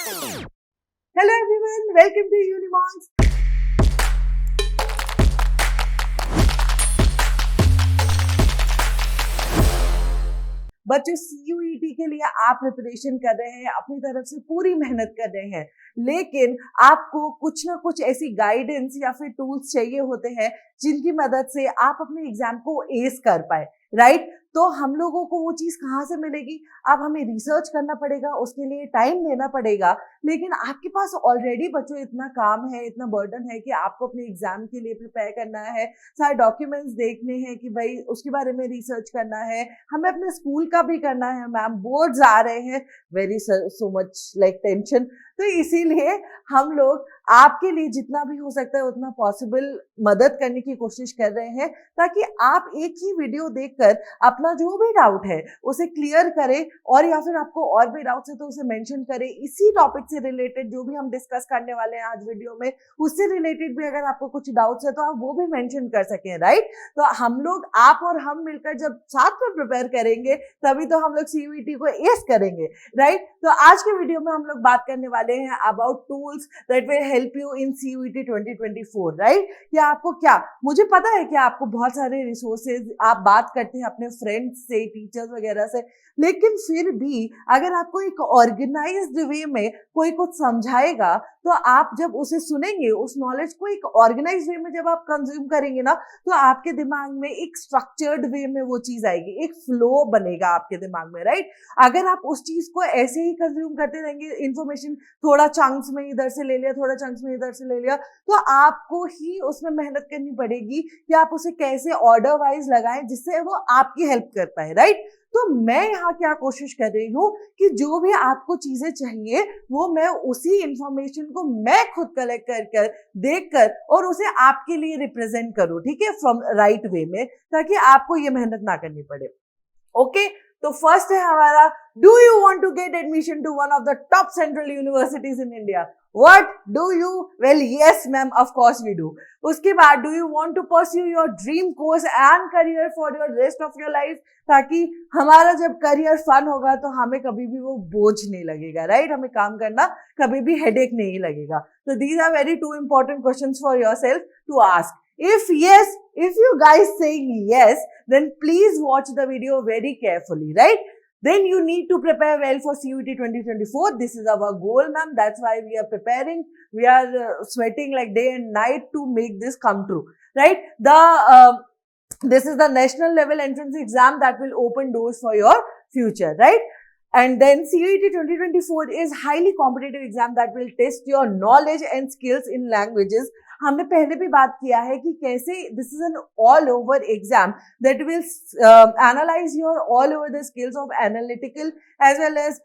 Hello everyone, welcome to Unimonks. बच्चों CUET के लिए आप प्रिपरेशन कर रहे हैं, अपनी तरफ से पूरी मेहनत कर रहे हैं, लेकिन आपको कुछ ना कुछ ऐसी गाइडेंस या फिर टूल्स चाहिए होते हैं जिनकी मदद से आप अपने एग्जाम को एस कर पाए, राइट? तो हम लोगों को वो चीज कहाँ से मिलेगी? अब हमें रिसर्च करना पड़ेगा, उसके लिए टाइम देना पड़ेगा, लेकिन आपके पास ऑलरेडी बच्चों इतना काम है, इतना बर्डन है कि आपको अपने एग्जाम के लिए प्रिपेयर करना है, सारे डॉक्यूमेंट्स देखने हैं कि भाई उसके बारे में रिसर्च करना है, हमें अपने स्कूल का भी करना है, मैम बोर्ड्स आ रहे हैं, very so much like tension. तो इसीलिए हम लोग आपके लिए जितना भी हो सकता है उतना पॉसिबल मदद करने की कोशिश कर रहे हैं, ताकि आप एक ही वीडियो देखकर अपना जो भी डाउट है उसे क्लियर करें, और या फिर आपको और भी डाउट्स है तो उसे मेंशन करें। इसी टॉपिक से रिलेटेड जो भी हम डिस्कस करने वाले हैं आज वीडियो में, उससे रिलेटेड भी अगर आपको कुछ डाउट्स है तो आप वो भी मेंशन कर सकें, राइट? तो हम लोग, आप और हम मिलकर जब साथ में प्रिपेयर करेंगे तभी तो हम लोग CUET को एस करेंगे, राइट? तो आज के वीडियो में हम लोग बात करने वाले हैं about tools that will help you in CUET 2024, right? कि आपको क्या, मुझे पता है कि आपको बहुत सारे रिसोर्सेज, आप बात करते हैं अपने फ्रेंड्स से, टीचर्स वगैरह से, लेकिन फिर भी अगर आपको एक ऑर्गेनाइज्ड वे में कोई कुछ समझाएगा तो आप जब उसे सुनेंगे, उस नॉलेज को एक ऑर्गेनाइज्ड वे में जब आप कंज्यूम करेंगे ना, तो आपके दिमाग में एक स्ट्रक्चर्ड वे में वो चीज आएगी, एक फ्लो बनेगा आपके दिमाग में, राइट? अगर आप उस चीज को ऐसे ही कंज्यूम करते रहेंगे, इंफॉर्मेशन थोड़ा चंक्स में इधर से ले लिया, थोड़ा चंक्स में इधर से ले लिया, तो आपको ही उसमें मेहनत करनी पड़ेगी कि आप उसे कैसे ऑर्डर वाइज लगाएं जिससे वो आपकी हेल्प कर पाए, राइट? तो मैं यहाँ क्या कोशिश कर रही हूँ कि जो भी आपको चीजें चाहिए वो मैं उसी इंफॉर्मेशन को मैं खुद कलेक्ट कर देख कर और उसे आपके लिए रिप्रेजेंट करूँ, ठीक है, फ्रॉम राइट वे में, ताकि आपको ये मेहनत ना करनी पड़े। ओके, तो फर्स्ट है हमारा, do you want to get admission to one of the top central universities in India? What do you? Well, yes, ma'am. Of course we do. उसके बाद, do you want to pursue your dream course and career for your rest of your life? ताकि हमारा जब career fun होगा तो हमें कभी भी वो बोझ नहीं लगेगा, राइट? हमें काम करना कभी भी हेडेक नहीं लगेगा। तो these are very two important questions for yourself to ask. If yes, if you guys saying yes, then please watch the video very carefully, right? Then you need to prepare well for CUET 2024. This is our goal, ma'am. That's why we are preparing. We are sweating like day and night to make this come true, right? This is the national level entrance exam that will open doors for your future, right? And then CUET 2024 is highly competitive exam that will test your knowledge and skills in languages. हमने पहले भी बात किया है कि कैसे this is an all over exam that will analyse your all over the skills of analytical as well as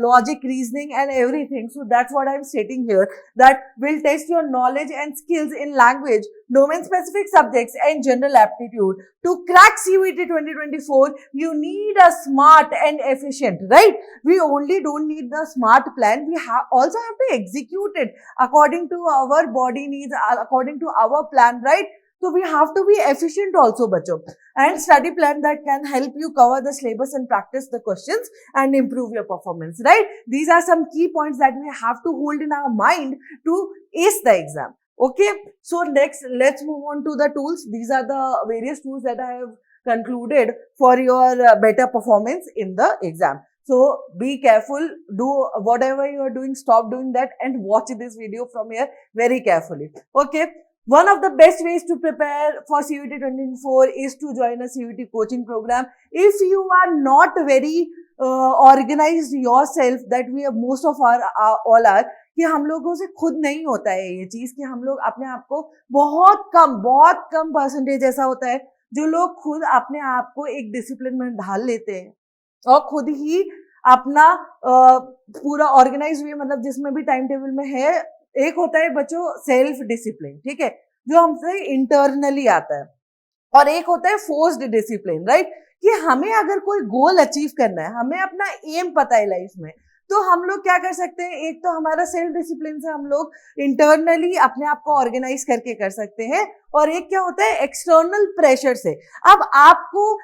logic, reasoning and everything. So that's what I'm stating here, that will test your knowledge and skills in language, domain specific subjects and general aptitude. To crack CUET 2024, you need a smart and efficient, right? We only don't need the smart plan, we also have to execute it according to our body needs, according to our plan, right? So we have to be efficient also, bachcho, and study plan that can help you cover the syllabus and practice the questions and improve your performance, right? These are some key points that we have to hold in our mind to ace the exam. Okay, so next let's move on to the tools. These are the various tools that I have concluded for your better performance in the exam. So be careful, do whatever you are doing, stop doing that and watch this video from here very carefully. Okay, one of the best ways to prepare for CUET 2024 is to join a CUET coaching program. If you are not very organized yourself, that we are most of our all are, कि हम लोगों से खुद नहीं होता है ये चीज, कि हम लोग अपने आप को बहुत कम परसेंटेज ऐसा होता है जो लोग खुद अपने आप को एक डिसिप्लिन में ढाल लेते हैं और खुद ही अपना पूरा ऑर्गेनाइज वे, मतलब जिसमें भी टाइम टेबल में है, एक होता है बच्चों सेल्फ डिसिप्लिन, ठीक है, जो हमसे इंटरनली आता है, और एक होता है फोर्स्ड डिसिप्लिन, राइट? कि हमें अगर कोई गोल अचीव करना है, हमें अपना एम पता है लाइफ में, तो हम लोग क्या कर सकते हैं? एक तो हमारा सेल्फ डिसिप्लिन से हम लोग इंटरनली अपने आप को ऑर्गेनाइज करके कर सकते हैं, और एक क्या होता है एक्सटर्नल प्रेशर से। अब आपको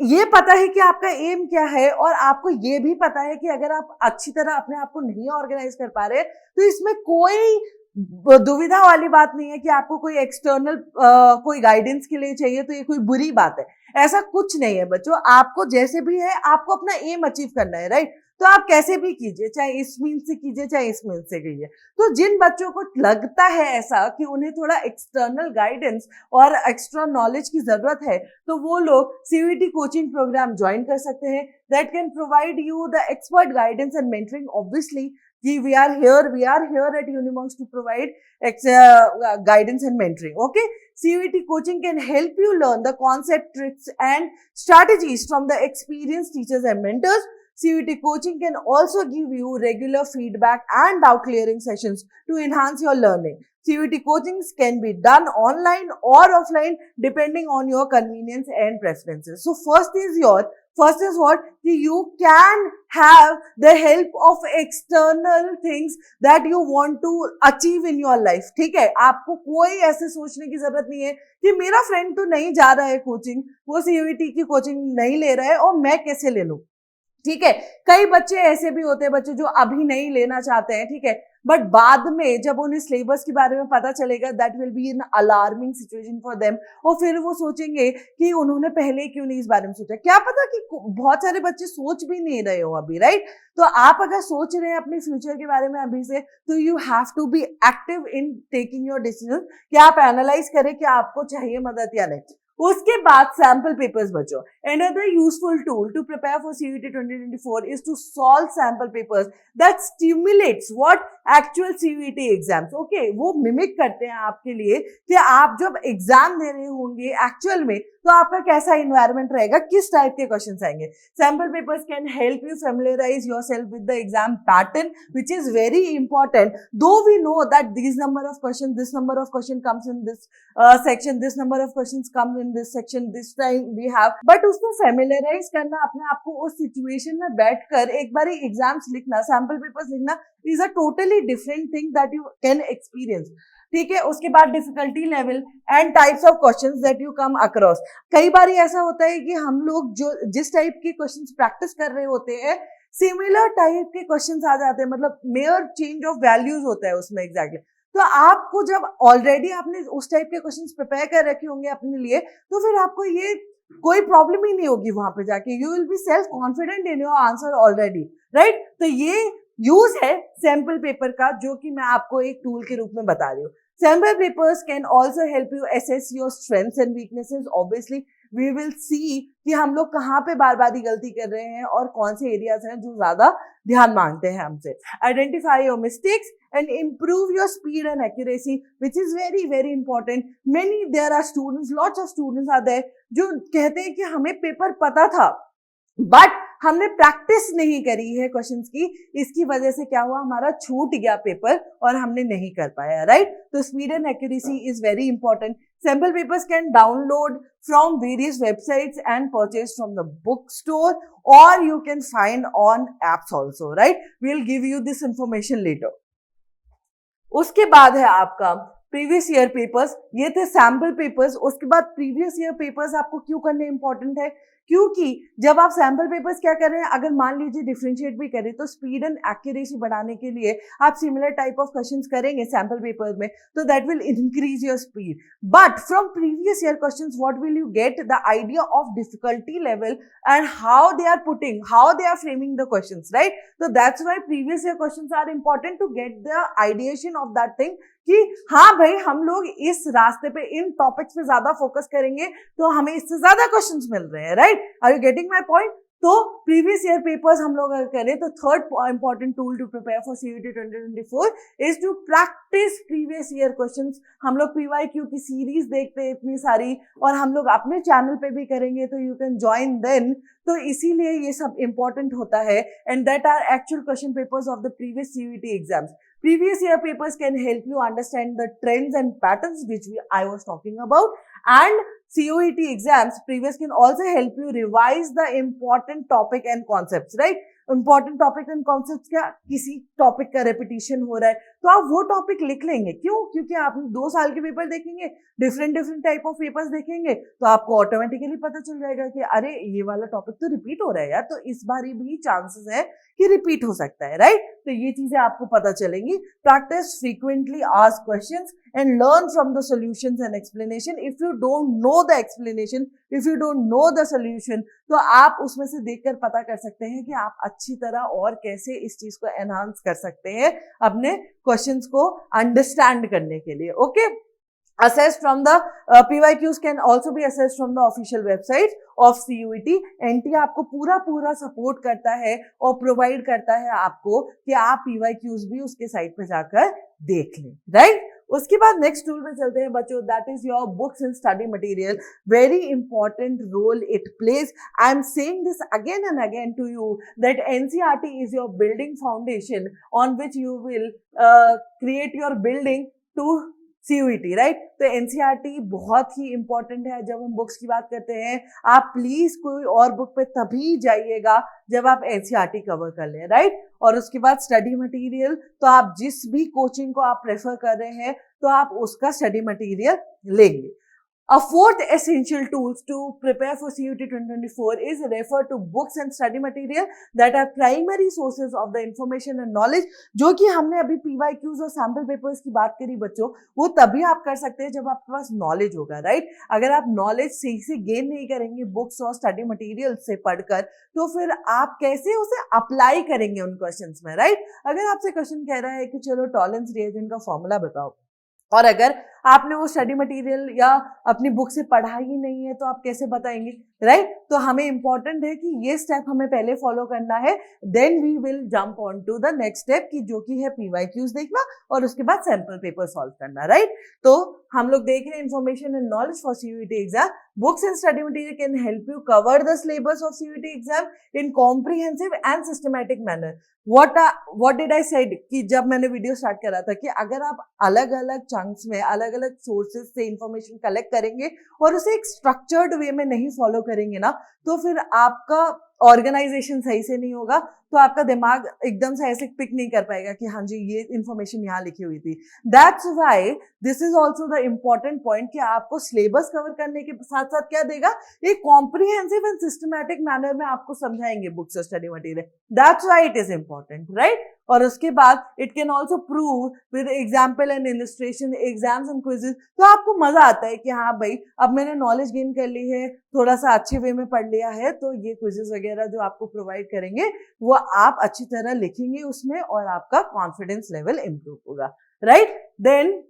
ये पता है कि आपका एम क्या है, और आपको ये भी पता है कि अगर आप अच्छी तरह अपने आप को नहीं ऑर्गेनाइज कर पा रहे तो इसमें कोई दुविधा वाली बात नहीं है कि आपको कोई एक्सटर्नल कोई गाइडेंस के लिए चाहिए तो ये कोई बुरी बात है। ऐसा कुछ नहीं है बच्चों, आपको जैसे भी है आपको अपना एम अचीव करना है, राइट? तो आप कैसे भी कीजिए, चाहे इस मीन से कीजिए चाहे इस मीन से कीजिए। तो जिन बच्चों को लगता है ऐसा कि उन्हें थोड़ा एक्सटर्नल गाइडेंस और एक्स्ट्रा नॉलेज की जरूरत है, तो वो लोग सीयूईटी कोचिंग प्रोग्राम ज्वाइन कर सकते हैं, that can provide you the expert guidance and mentoring. Obviously we are here at Unimonks to provide guidance and mentoring. Okay, CUET coaching can help you learn the concept, tricks and strategies from the experienced teachers and mentors. CUET coaching can also give you regular feedback and doubt clearing sessions to enhance your learning. CUET coachings can be done online or offline depending on your convenience and preferences. So first is what you can have the help of external things that you want to achieve in your life. ठीक है, आपको कोई ऐसे सोचने की जरूरत नहीं है कि मेरा फ्रेंड तो नहीं जा रहा है कोचिंग, वो सीयूईटी की कोचिंग नहीं ले रहा है और मैं कैसे ले लूं। ठीक है, कई बच्चे ऐसे भी होते हैं, बच्चे जो अभी नहीं लेना चाहते हैं, ठीक है, बट बाद में जब उन्हें सिलेबस के बारे में पता चलेगा that will be an alarming situation for them, और फिर वो सोचेंगे कि उन्होंने पहले क्यों नहीं इस बारे में सोचा। क्या पता कि बहुत सारे बच्चे सोच भी नहीं रहे हो अभी, राइट? तो आप अगर सोच रहे हैं अपने फ्यूचर के बारे में अभी से, तो you have to be active in taking your decision, कि आप एनालाइज करें कि आपको चाहिए मदद या नहीं। उसके बाद सैंपल पेपर्स बच्चों, another useful tool to prepare for CUET 2024 is to solve sample papers that stimulates what actual CUET exams. Okay, वो मिमिक करते हैं आपके लिए कि आप जब एग्जाम दे रहे होंगे एक्चुअल में तो आपका कैसा इन्वायरमेंट रहेगा, किस टाइप के क्वेश्चंस आएंगे। Sample papers can help you familiarise yourself with the exam pattern which is very important. Though we know that this number of question, this number of question comes in this section, this number of questions come in this section, this time we have, but उसको familiarise करना, अपने आप को उस situation में बैठकर एक बार exams लिखना, सैंपल पेपर्स लिखना is a totally different thing that you can experience. ठीक है, उसके बाद difficulty level and types of questions that you come across. कई बार ऐसा होता है कि हम लोग जो जिस टाइप के क्वेश्चंस प्रैक्टिस कर रहे होते हैं, सिमिलर टाइप के क्वेश्चंस आ जाते हैं, मतलब मेयर चेंज ऑफ वैल्यूज होता है उसमें एग्जैक्टली। तो आपको जब ऑलरेडी आपने उस टाइप के क्वेश्चंस प्रिपेयर कर रखे होंगे अपने लिए, तो फिर आपको ये कोई प्रॉब्लम ही नहीं होगी वहां पे जाके, you will be self confident in your answer already, right? तो ये यूज है सैंपल पेपर का, जो कि मैं आपको एक टूल के रूप में बता रही हूँ। Sample papers can also help you assess your strengths and weaknesses. Obviously, we will see कि हम लोग कहाँ पे बार बार गलती कर रहे हैं और कौन से एरियाज हैं जो ज्यादा ध्यान मांगते हैं हमसे। Identify your mistakes and improve your speed and accuracy, which is very very important. There are students, lots of students are there जो कहते हैं कि हमें पेपर पता था बट हमने प्रैक्टिस नहीं करी है क्वेश्चंस की, इसकी वजह से क्या हुआ, हमारा छूट गया पेपर और हमने नहीं कर पाया, राइट? तो speed and accuracy is very important. Sample papers can download from various websites and purchase from the book store और you can find on apps also, right? We will give you this information later. उसके बाद है आपका previous year papers, ये थे sample papers. उसके बाद previous year papers आपको क्यों करने इंपॉर्टेंट है, क्योंकि जब आप सैंपल पेपर्स क्या कर रहे हैं, अगर मान लीजिए डिफरेंशिएट भी करें तो स्पीड एंड एक्यूरेसी बढ़ाने के लिए आप सिमिलर टाइप ऑफ क्वेश्चंस करेंगे सैंपल पेपर में, तो that will increase your speed. But from previous year questions what will you get, the idea of difficulty level and how they are framing the questions, right? तो that's why previous year questions are important to get the ideation of that thing कि हाँ भाई हम लोग इस रास्ते पे इन topics पे ज्यादा फोकस करेंगे तो हमें इससे ज्यादा क्वेश्चंस मिल रहे हैं, right? Are you getting my point? तो प्रीवियस ईयर पेपर्स हम लोग अगर करें तो third important tool to prepare for CUET 2024 is to practise previous year questions. हम लोग पीवाईक्यू की सीरीज देखते हैं इतनी सारी, और हम लोग अपने चैनल पे भी करेंगे, तो यू कैन ज्वाइन देन। तो इसीलिए ये सब इंपॉर्टेंट होता है and that are actual question papers of the previous CUET exams. Previous year papers can help you understand the trends and patterns which I was talking about, and CUET exams previous can also help you revise the important topic and concepts, right? Important topic and concept क्या, किसी topic का repetition हो रहा है तो आप वो topic लिख लेंगे। क्यों? क्योंकि आप 2 साल के पेपर देखेंगे, डिफरेंट टाइप ऑफ पेपर्स देखेंगे, तो आपको ऑटोमेटिकली पता चल जाएगा कि अरे ये वाला टॉपिक तो रिपीट हो रहा है यार, तो इस बार भी चांसेस है कि रिपीट हो सकता है, राइट? तो ये चीजें आपको पता चलेंगी। Practice frequently, ask questions and learn from the solutions and explanation. If you don't know the explanation, if you don't know the solution, तो आप उसमें से देखकर पता कर सकते हैं कि आप अच्छी तरह और कैसे इस चीज को एनहांस कर सकते हैं अपने क्वेश्चंस को अंडरस्टैंड करने के लिए। Okay, assessed from the PYQs can also be assessed from the official website of CUET. NT आपको पूरा सपोर्ट करता है और प्रोवाइड करता है आपको कि आप PYQs भी उसके साइट पे जाकर देख लें, राइट? उसके बाद नेक्स्ट टूल में चलते हैं बच्चों, that is your books and study material. Very important role it plays. I am saying this again and again to you that NCERT is your building foundation on which you will create your building to CUET, right? तो NCERT बहुत ही important है। जब हम books की बात करते हैं, आप प्लीज कोई और बुक पे तभी जाइएगा जब आप NCERT कवर कर लें, राइट? और उसके बाद स्टडी मटेरियल, तो आप जिस भी कोचिंग को आप प्रेफर कर रहे हैं तो आप उसका स्टडी मटेरियल लेंगे। A fourth essential tools to prepare for CUET 2024 is refer to books and study material that are primary sources of the information and knowledge। जो कि हमने अभी PYQs और सैम्पल पेपर्स की बात करी बच्चों, वो तभी आप कर सकते हैं जब आपके पास नॉलेज होगा, राइट? अगर आप नॉलेज सही से गेन नहीं करेंगे बुक्स और स्टडी मटेरियल से पढ़कर, तो फिर आप कैसे उसे अप्लाई करेंगे उन क्वेश्चंस में, राइट? अगर आपसे क्वेश्चन कह रहा है कि चलो टॉलरेंस रिएजेंट का फॉर्मूला बताओ, और अगर आपने वो स्टडी मटेरियल या अपनी बुक से पढ़ा ही नहीं है तो आप कैसे बताएंगे, राइट? तो हमें इंपॉर्टेंट है कि ये स्टेप हमें पहले फॉलो करना है, then we will jump on to the next step की जो कि है PYQs देखना और उसके बाद सैंपल पेपर सॉल्व करना, राइट? तो हम लोग देख रहे हैं information and knowledge for CUET exam. Books and study material can help you cover the syllabus of CUET exam in comprehensive and systematic manner. What did I said कि जब मैंने वीडियो स्टार्ट करा था कि अगर आप अलग अलग चंक्स में अलग अलग सोर्सेज से इंफॉर्मेशन कलेक्ट करेंगे और उसे एक स्ट्रक्चर्ड वे में नहीं फॉलो करेंगे ना, तो फिर आपका ऑर्गेनाइजेशन सही से नहीं होगा, तो आपका दिमाग एकदम से ऐसे पिक नहीं कर पाएगा कि हाँ जी ये इन्फॉर्मेशन यहाँ लिखी हुई थी। That's why this is also the important point कि आपको सिलेबस कवर करने के साथ साथ क्या देगा, एक कॉम्प्रिहेंसिव एंड सिस्टमैटिक मैनर में आपको समझाएंगे बुक्स और study material. That's why it is important, right? और उसके बाद it can also prove with example and illustration, exams and quizzes. तो आपको मजा आता है कि हाँ भाई अब मैंने नॉलेज गेन कर ली है, थोड़ा सा अच्छे वे में पढ़ लिया है, तो ये क्विजेस वगैरह जो आपको प्रोवाइड करेंगे वो आप अच्छी तरह लिखेंगे उसमें और आपका कॉन्फिडेंस लेवल इंप्रूव होगा, राइट? देन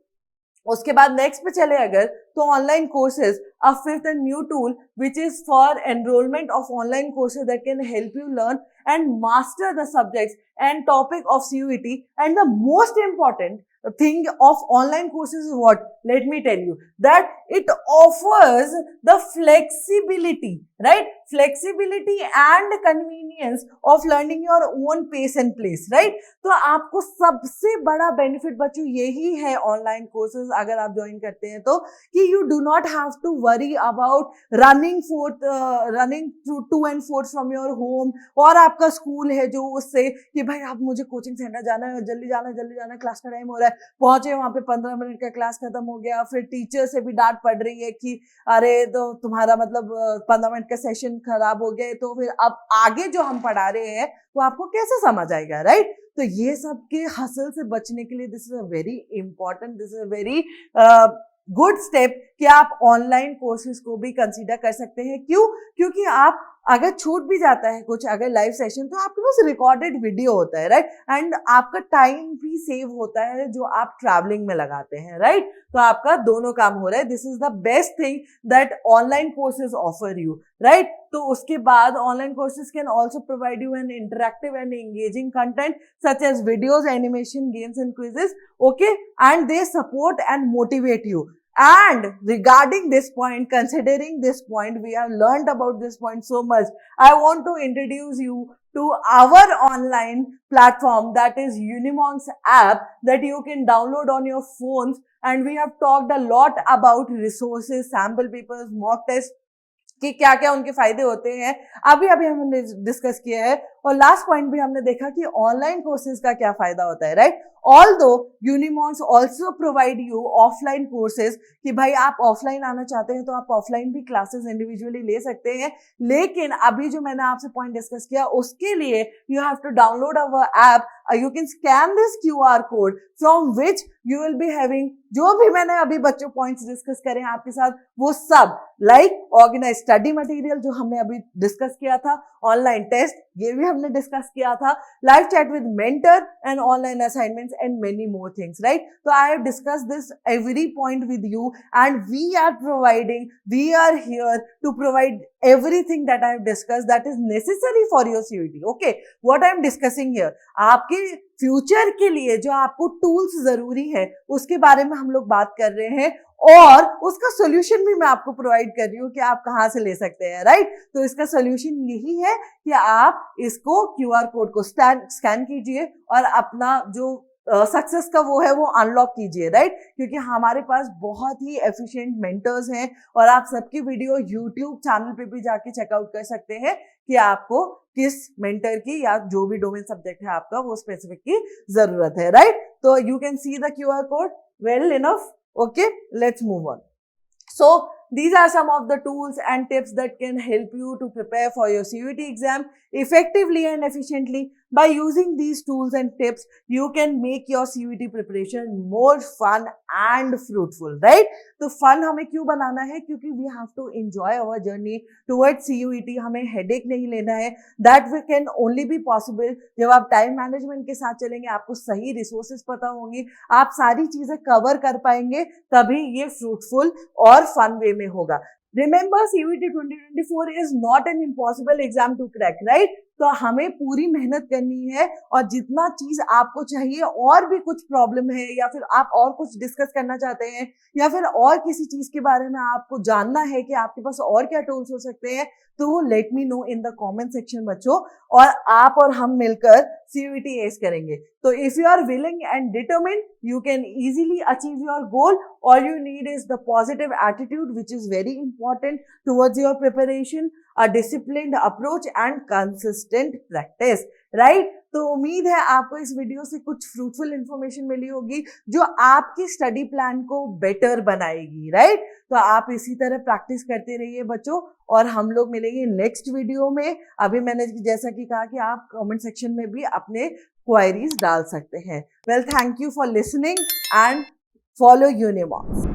उसके बाद नेक्स्ट पे चले अगर, तो online courses, a fifth and new tool which is for enrolment of online courses that can help you learn and master the subjects and topic of CUET. And the most important thing of online courses is what? Let me tell you that it offers the flexibility, right? Flexibility and convenience of learning your own pace and place, right? तो आपको सबसे बड़ा benefit बच्चों यही है online courses अगर आप join करते हैं तो, कि you do not have to worry about running to and forth from your home, और आपका स्कूल है जो उससे कि भाई आप मुझे कोचिंग सेंटर जाना है, जल्दी जाना, क्लास का टाइम हो रहा है, पहुंचे वहां पे 15 मिनट का क्लास खत्म हो गया, फिर टीचर से भी डांट पड़ रही है कि अरे तो तुम्हारा मतलब 15 मिनट का सेशन खराब हो गया, तो फिर अब आगे जो हम पढ़ा रहे हैं वो आपको कैसे समझ आएगा, राइट? तो ये सब के हसल से बचने के लिए this is a very important, this is a very good step कि आप ऑनलाइन कोर्सेज को भी कंसीडर कर सकते हैं। क्यों? क्योंकि आप अगर छूट भी जाता है कुछ अगर लाइव सेशन, तो आपके पास रिकॉर्डेड वीडियो होता है, राइट? एंड आपका टाइम भी सेव होता है जो आप ट्रैवलिंग में लगाते हैं, राइट? तो आपका दोनों काम हो रहा है। This is the best thing that online courses offer you, right? तो उसके बाद online courses can also provide you an interactive and engaging content such as videos, animation, games and quizzes, okay? And they support and motivate you. And regarding this point, considering this point, we have learned about this point so much. I want to introduce you to our online platform, that is Unimonks app, that you can download on your phones. And we have talked a lot about resources, sample papers, mock tests, कि क्या क्या उनके फायदे होते हैं, अभी हमने discuss किया है। और लास्ट पॉइंट भी हमने देखा कि ऑनलाइन कोर्सेज का क्या फायदा होता है, right. Although Unimonks also provide you offline courses, कि भाई आप ऑफलाइन आना चाहते हैं तो आप ऑफलाइन भी क्लासेस इंडिविजुअली ले सकते हैं, लेकिन अभी जो मैंने आपसे पॉइंट डिस्कस किया उसके लिए you have to download our app, you can scan this QR code from which you will be having जो भी मैंने अभी बच्चों पॉइंट्स डिस्कस करे हैं आपके साथ, वो सब लाइक ऑर्गेनाइज स्टडी मटेरियल जो हमने अभी डिस्कस किया था, ऑनलाइन टेस्ट ये भी हमने डिस्कस किया था, live chat with mentor and online assignments and many more things, right. तो I have discuss this every point with you and we are here to provide everything that I have discussed that is necessary for your CUET. Okay, what I am discussing here, आपके future के लिए जो आपको tools जरूरी है उसके बारे में हम लोग बात कर रहे हैं, और उसका सोल्यूशन भी मैं आपको प्रोवाइड कर रही हूँ कि आप कहाँ से ले सकते हैं, राइट। तो इसका सोल्यूशन यही है कि आप इसको QR कोड को स्कैन कीजिए और अपना जो सक्सेस का वो है वो अनलॉक कीजिए, राइट। क्योंकि हमारे पास बहुत ही एफिशिएंट मेंटर्स हैं और आप सबकी वीडियो यूट्यूब चैनल पे भी जाके चेकआउट कर सकते हैं कि आपको किस मेंटर की या जो भी डोमेन सब्जेक्ट है आपका वो स्पेसिफिक की जरूरत है, राइट। तो you can see the QR code well enough. Okay, let's move on. So these are some of the tools and tips that can help you to prepare for your CUET exam effectively and efficiently. By using these tools and tips, you can make your CUET preparation more fun and fruitful, right? तो fun हमें क्यों बनाना है? क्योंकि we have to enjoy our journey towards CUET. हमें headache नहीं लेना है. That we can only be possible जब आप time management के साथ चलेंगे, आपको सही resources पता होंगी, आप सारी चीजें cover कर पाएंगे, तभी ये fruitful और fun way में होगा। Remember, CUET 2024 is not an impossible exam to crack, right? तो हमें पूरी मेहनत करनी है और जितना चीज आपको चाहिए, और भी कुछ प्रॉब्लम है या फिर आप और कुछ डिस्कस करना चाहते हैं या फिर और किसी चीज के बारे में आपको जानना है कि आपके पास और क्या टूल्स हो सकते हैं, तो let me know in the comment section बच्चों, और आप और हम मिलकर CUET एस करेंगे। तो if you are willing and determined, you can easily achieve your goal. All you need is the positive attitude which is very important towards your preparation, a disciplined approach and consistent practice, right? तो उम्मीद है आपको इस video से कुछ fruitful information मिली होगी जो आपकी स्टडी प्लान को बेटर बनाएगी, राइट? तो आप इसी तरह प्रैक्टिस करते रहिए बच्चों, और हम लोग मिलेंगे नेक्स्ट वीडियो में। अभी मैंने जैसा कि कहा कि आप कमेंट सेक्शन में भी अपने क्वेरीज डाल सकते हैं। Well, thank you for listening and follow यूनिमॉन्स।